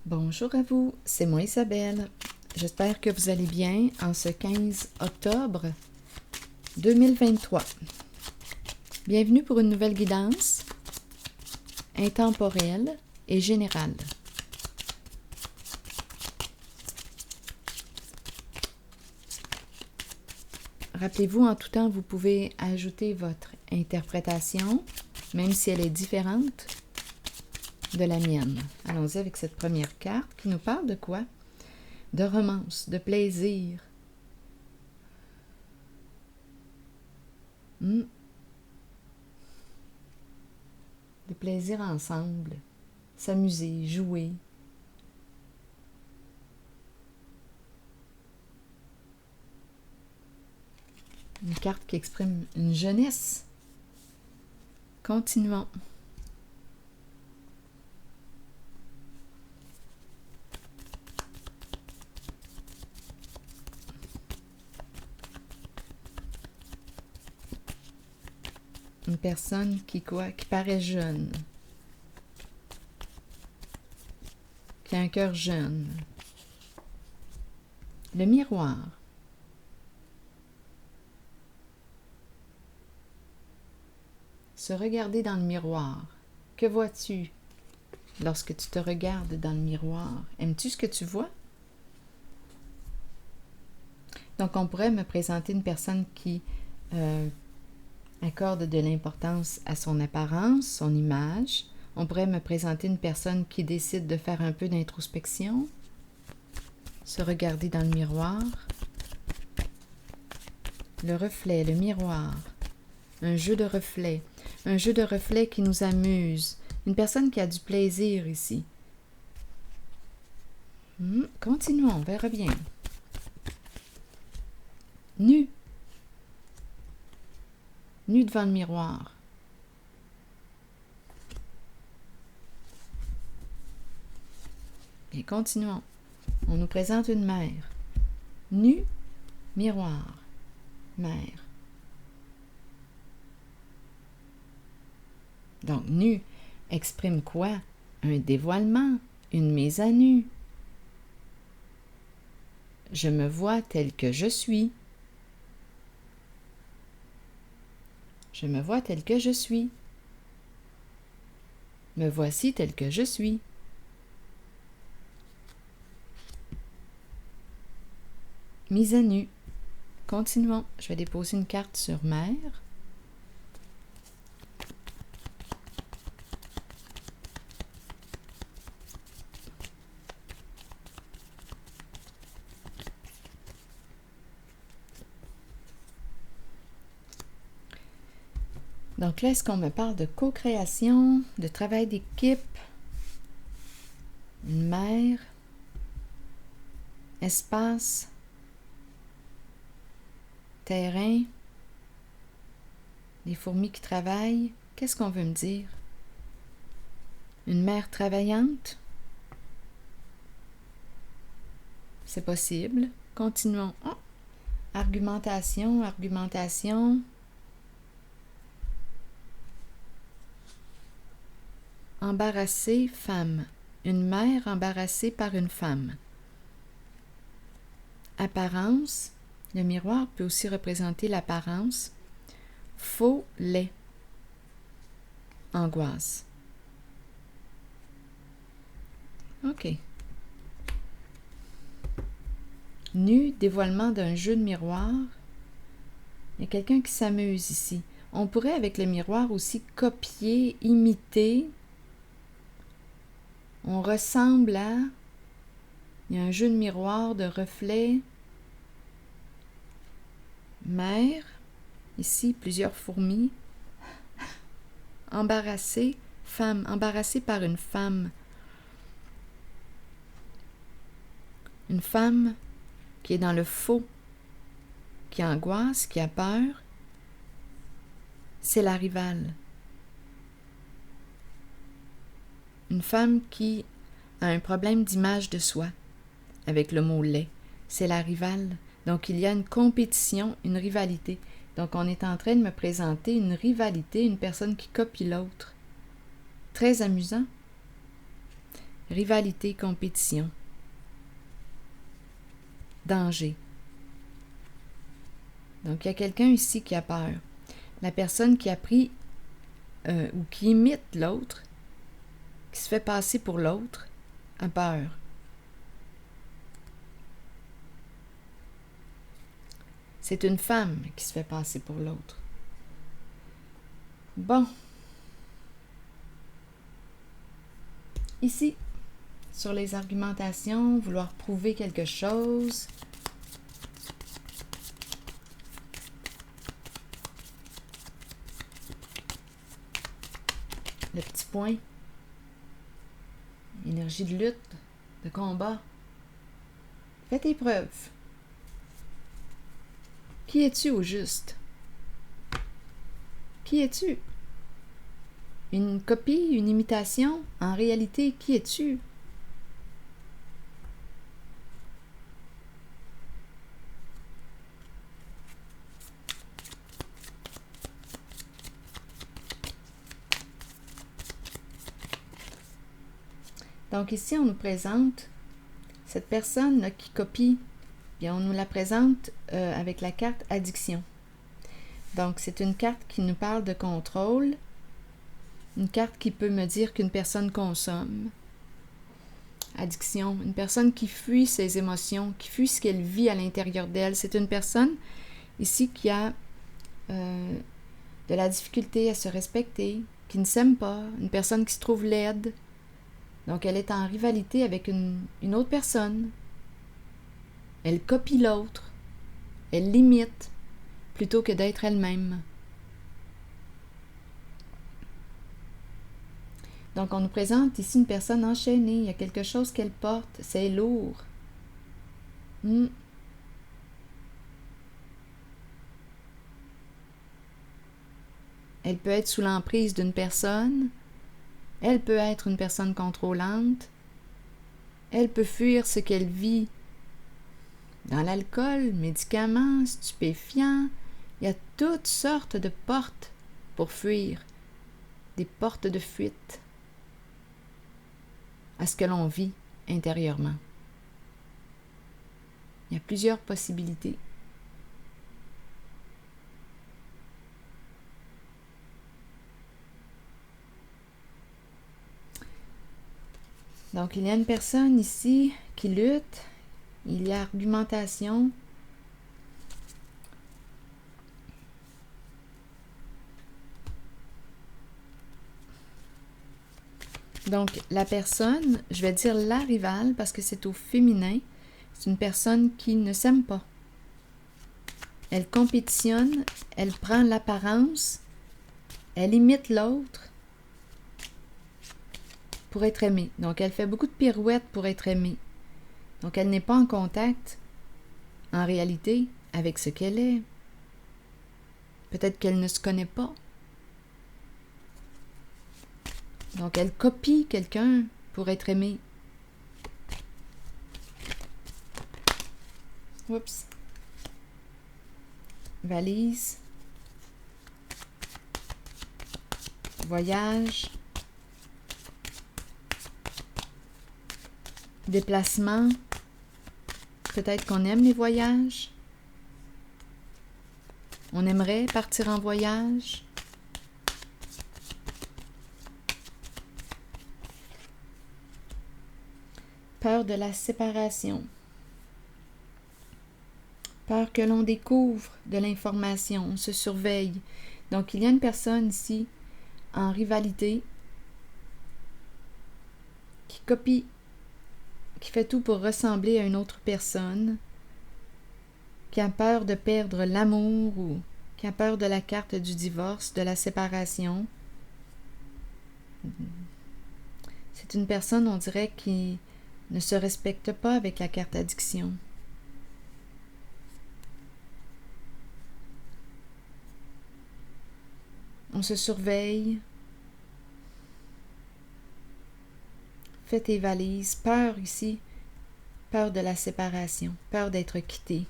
Bonjour à vous, c'est moi Isabelle. J'espère que vous allez bien en ce 15 octobre 2023. Bienvenue pour une nouvelle guidance intemporelle et générale. Rappelez-vous, en tout temps, vous pouvez ajouter votre interprétation, même si elle est différente de la mienne. Allons-y avec cette première carte qui nous parle de quoi? De romance, de plaisir. De plaisir ensemble, s'amuser, jouer. Une carte qui exprime une jeunesse. Continuons. Une personne qui paraît jeune, qui a un cœur jeune. Le miroir. Se regarder dans le miroir. Que vois-tu lorsque tu te regardes dans le miroir? Aimes-tu ce que tu vois? Donc, on pourrait me présenter une personne qui accorde de l'importance à son apparence, son image. On pourrait me présenter une personne qui décide de faire un peu d'introspection, se regarder dans le miroir. Le reflet, le miroir, un jeu de reflets qui nous amuse. Une personne qui a du plaisir ici. Continuons, on verra bien. Nu devant le miroir. Et continuons. On nous présente une mère. Nu, miroir, mère. Donc, nu exprime quoi? Un dévoilement, une mise à nu. Je me vois tel que je suis. Je me vois tel que je suis. Me voici tel que je suis. Mise à nu. Continuons. Je vais déposer une carte sur mère. Donc là, est-ce qu'on me parle de co-création, de travail d'équipe, une mère, espace, terrain, des fourmis qui travaillent? Qu'est-ce qu'on veut me dire? Une mère travaillante? C'est possible. Continuons. Oh! Argumentation. Embarrassée, femme. Une mère embarrassée par une femme. Apparence. Le miroir peut aussi représenter l'apparence. Faux lait. Angoisse. OK. Nu, dévoilement d'un jeu de miroir. Il y a quelqu'un qui s'amuse ici. On pourrait, avec le miroir, aussi copier, imiter. On ressemble à... Il y a un jeu de miroir, de reflets. Mère. Ici, plusieurs fourmis. Embarrassée. Femme. Embarrassée par une femme. Une femme qui est dans le faux, qui angoisse, qui a peur. C'est la rivale. Une femme qui a un problème d'image de soi, avec le mot lait. C'est la rivale. Donc, il y a une compétition, une rivalité. Donc, on est en train de me présenter une rivalité, une personne qui copie l'autre. Très amusant. rivalité, compétition, danger. Donc, il y a quelqu'un ici qui a peur. La personne qui a pris ou qui imite l'autre, qui se fait passer pour l'autre, a peur. C'est une femme qui se fait passer pour l'autre. Bon. Ici, sur les argumentations, vouloir prouver quelque chose. Le petit point. Énergie de lutte, de combat. Fais tes preuves. Qui es-tu au juste? Qui es-tu? Une copie, une imitation? En réalité, qui es-tu? Donc ici, on nous présente cette personne là, qui copie, et on nous la présente avec la carte addiction. Donc c'est une carte qui nous parle de contrôle, une carte qui peut me dire qu'une personne consomme. Addiction, une personne qui fuit ses émotions, qui fuit ce qu'elle vit à l'intérieur d'elle. C'est une personne ici qui a de la difficulté à se respecter, qui ne s'aime pas, une personne qui se trouve laide. Donc elle est en rivalité avec une autre personne. Elle copie l'autre, elle l'imite, plutôt que d'être elle-même. Donc, on nous présente ici une personne enchaînée. Il y a quelque chose qu'elle porte. C'est lourd. Elle peut être sous l'emprise d'une personne. Elle peut être une personne contrôlante. Elle peut fuir ce qu'elle vit dans l'alcool, médicaments, stupéfiants. Il y a toutes sortes de portes pour fuir. Des portes de fuite à ce que l'on vit intérieurement. Il y a plusieurs possibilités. Donc, il y a une personne ici qui lutte. Il y a argumentation. Donc, la personne, je vais dire la rivale parce que c'est au féminin, c'est une personne qui ne s'aime pas. Elle compétitionne, elle prend l'apparence, elle imite l'autre pour être aimée. Donc, elle fait beaucoup de pirouettes pour être aimée. Donc, elle n'est pas en contact, en réalité, avec ce qu'elle est. Peut-être qu'elle ne se connaît pas. Donc, elle copie quelqu'un pour être aimée. Oups. Valise. Voyage. Déplacement. Peut-être qu'on aime les voyages. On aimerait partir en voyage. Peur de la séparation. Peur que l'on découvre de l'information, on se surveille. Donc, il y a une personne ici en rivalité qui copie, qui fait tout pour ressembler à une autre personne, qui a peur de perdre l'amour ou qui a peur de la carte du divorce, de la séparation. C'est une personne, on dirait, qui ne se respecte pas avec la carte addiction. On se surveille. Fais tes valises. Peur ici. Peur de la séparation. Peur d'être quitté.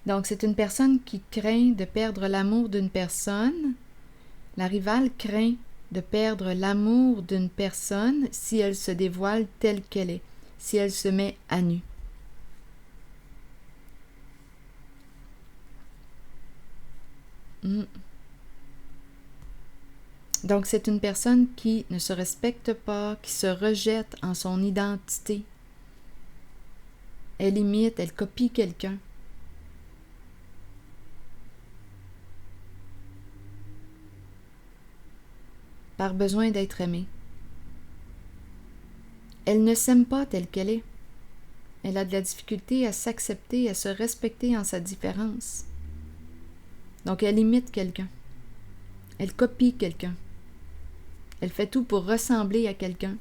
Donc, c'est une personne qui craint de perdre l'amour d'une personne. La rivale craint de perdre l'amour d'une personne si elle se dévoile telle qu'elle est, si elle se met à nu. Donc, c'est une personne qui ne se respecte pas, qui se rejette en son identité. Elle imite, elle copie quelqu'un. Par besoin d'être aimée. Elle ne s'aime pas telle qu'elle est. Elle a de la difficulté à s'accepter, à se respecter en sa différence. Donc, elle imite quelqu'un. Elle copie quelqu'un. Elle fait tout pour ressembler à quelqu'un,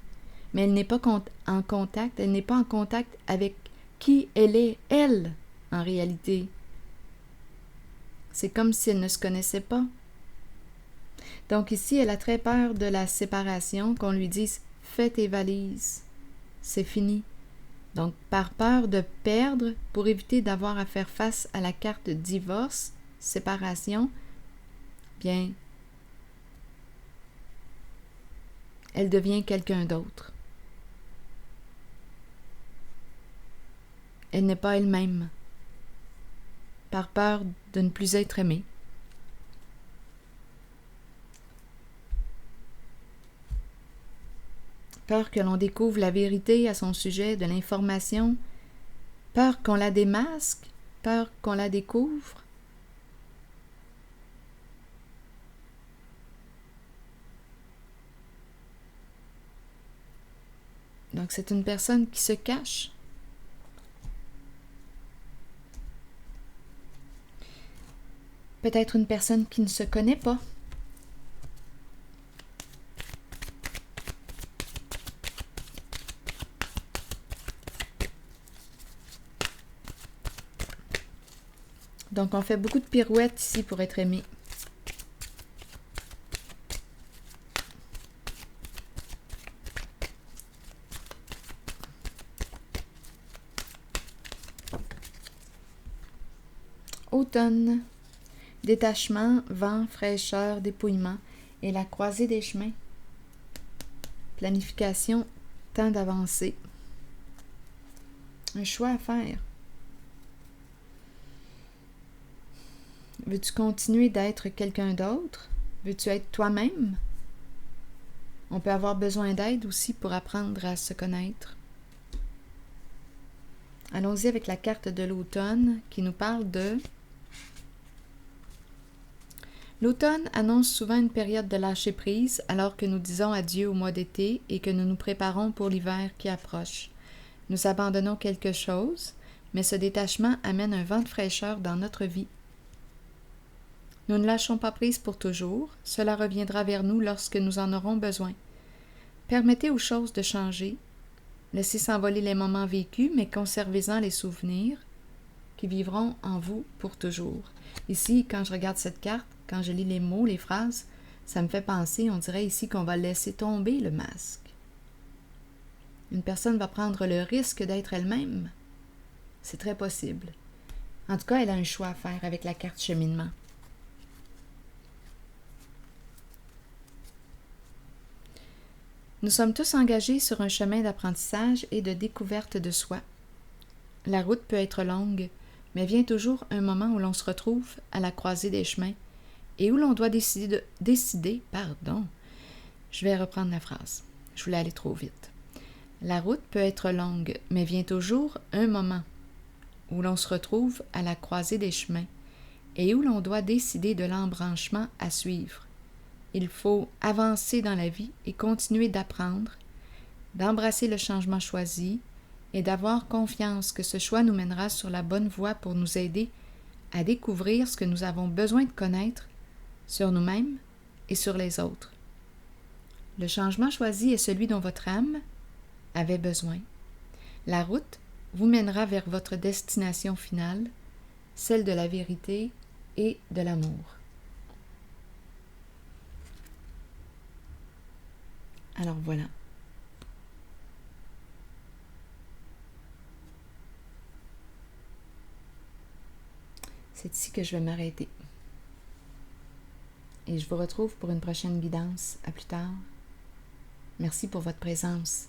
mais elle n'est pas en contact, elle n'est pas en contact avec qui elle est, elle, en réalité. C'est comme si elle ne se connaissait pas. Donc ici, elle a très peur de la séparation, qu'on lui dise « fais tes valises, c'est fini ». Donc par peur de perdre, pour éviter d'avoir à faire face à la carte divorce, séparation, bien, elle devient quelqu'un d'autre. Elle n'est pas elle-même, par peur de ne plus être aimée. Peur que l'on découvre la vérité à son sujet, de l'information, peur qu'on la démasque, peur qu'on la découvre. Donc c'est une personne qui se cache. Peut-être une personne qui ne se connaît pas. Donc on fait beaucoup de pirouettes ici pour être aimé. Automne, détachement, vent, fraîcheur, dépouillement et la croisée des chemins. Planification, temps d'avancer. Un choix à faire. Veux-tu continuer d'être quelqu'un d'autre? Veux-tu être toi-même? On peut avoir besoin d'aide aussi pour apprendre à se connaître. Allons-y avec la carte de l'automne qui nous parle de... L'automne annonce souvent une période de lâcher-prise alors que nous disons adieu au mois d'été et que nous nous préparons pour l'hiver qui approche. Nous abandonnons quelque chose, mais ce détachement amène un vent de fraîcheur dans notre vie. Nous ne lâchons pas prise pour toujours, cela reviendra vers nous lorsque nous en aurons besoin. Permettez aux choses de changer, laissez s'envoler les moments vécus, mais conservez-en les souvenirs qui vivront en vous pour toujours. Ici, quand je regarde cette carte, quand je lis les mots, les phrases, ça me fait penser, on dirait ici qu'on va laisser tomber le masque. Une personne va prendre le risque d'être elle-même. C'est très possible. En tout cas, elle a un choix à faire avec la carte cheminement. Nous sommes tous engagés sur un chemin d'apprentissage et de découverte de soi. La route peut être longue, mais vient toujours un moment où l'on se retrouve à la croisée des chemins et où l'on doit décider, je vais reprendre la phrase, je voulais aller trop vite. La route peut être longue, mais vient toujours un moment où l'on se retrouve à la croisée des chemins et où l'on doit décider de l'embranchement à suivre. Il faut avancer dans la vie et continuer d'apprendre, d'embrasser le changement choisi et d'avoir confiance que ce choix nous mènera sur la bonne voie pour nous aider à découvrir ce que nous avons besoin de connaître sur nous-mêmes et sur les autres. Le changement choisi est celui dont votre âme avait besoin. La route vous mènera vers votre destination finale, celle de la vérité et de l'amour. Alors voilà. C'est ici que je vais m'arrêter. et je vous retrouve pour une prochaine guidance. À plus tard. Merci pour votre présence.